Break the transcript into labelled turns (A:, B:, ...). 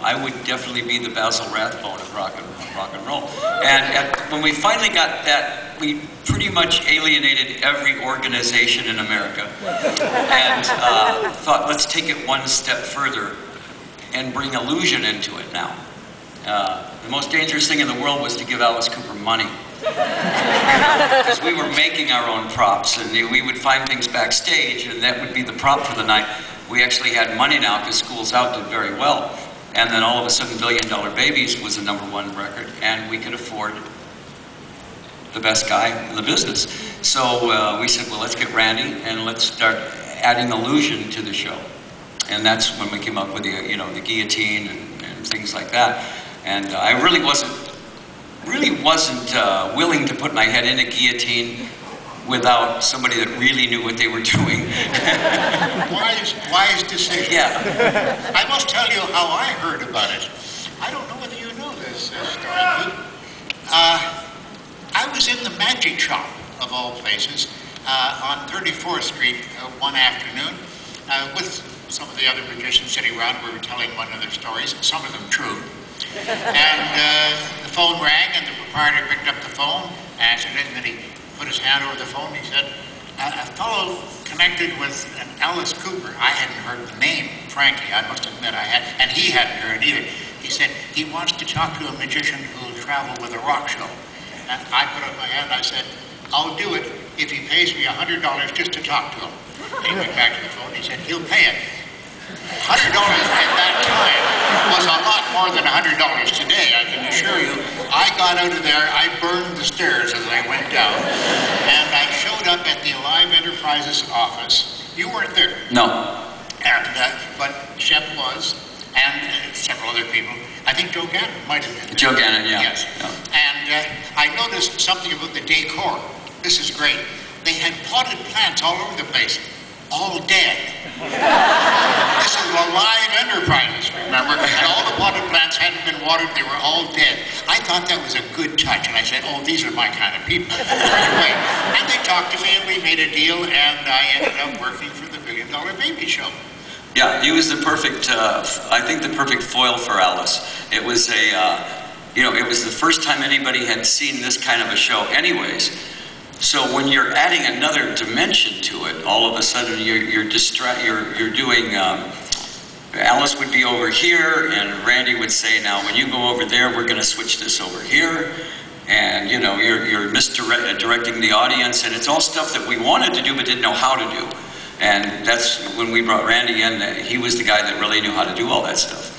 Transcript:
A: I would definitely be the Basil Rathbone of rock and roll. And when we finally got that, we pretty much alienated every organization in America, and thought, let's take it one step further and bring illusion into it now. The most dangerous thing in the world was to give Alice Cooper money. Because we were making our own props, and we would find things backstage, and that would be the prop for the night. We actually had money now because School's Out did very well. And then all of a sudden, $1 Billion Babies was the #1 record, and we could afford the best guy in the business. So we said, well, let's get Randy, and let's start adding illusion to the show. And that's when we came up with the, the guillotine and things like that. And I really wasn't willing to put my head in a guillotine without somebody that really knew what they were doing.
B: Wise decision.
A: Yeah.
B: I must tell you how I heard about it. I don't know whether you know this story. I was in the magic shop, of all places, on 34th Street one afternoon with some of the other magicians sitting around. We were telling one another stories, some of them true. And the phone rang, and the proprietor picked up the phone, answered it, and then he put his hand over the phone. He said, a fellow connected with an Alice Cooper. I hadn't heard the name, frankly. I must admit I had, and he hadn't heard either. He said he wants to talk to a magician who will travel with a rock show. And I put up my hand, and I said, I'll do it if he pays me $100 just to talk to him. And he went back to the phone, he said, he'll pay it. $100 at that time was a lot more than $100 today, I can assure you. I got out of there, I burned the stairs as I went down, and I showed up at the Alive Enterprises office. You weren't there.
A: No.
B: And, but Shep was, and several other people. I think Joe Gannon might have been there.
A: Joe Gannon, yeah.
B: Yes.
A: Yeah.
B: And I noticed something about the decor. This is great. They had potted plants all over the place, all dead. This is Alive Enterprises, remember? And all the potted plants hadn't been watered, they were all dead. I thought that was a good touch, and I said, oh, these are my kind of people. Anyway, and they talked to me, and we made a deal, and I ended up working for the $1 Billion Baby show.
A: Yeah, he was the perfect, I think the perfect foil for Alice. It was it was the first time anybody had seen this kind of a show anyways. So when you're adding another dimension to it, all of a sudden you're doing, Alice would be over here, and Randy would say, now when you go over there, we're going to switch this over here. And you're misdirecting the audience, and it's all stuff that we wanted to do but didn't know how to do. And that's when we brought Randy in, he was the guy that really knew how to do all that stuff.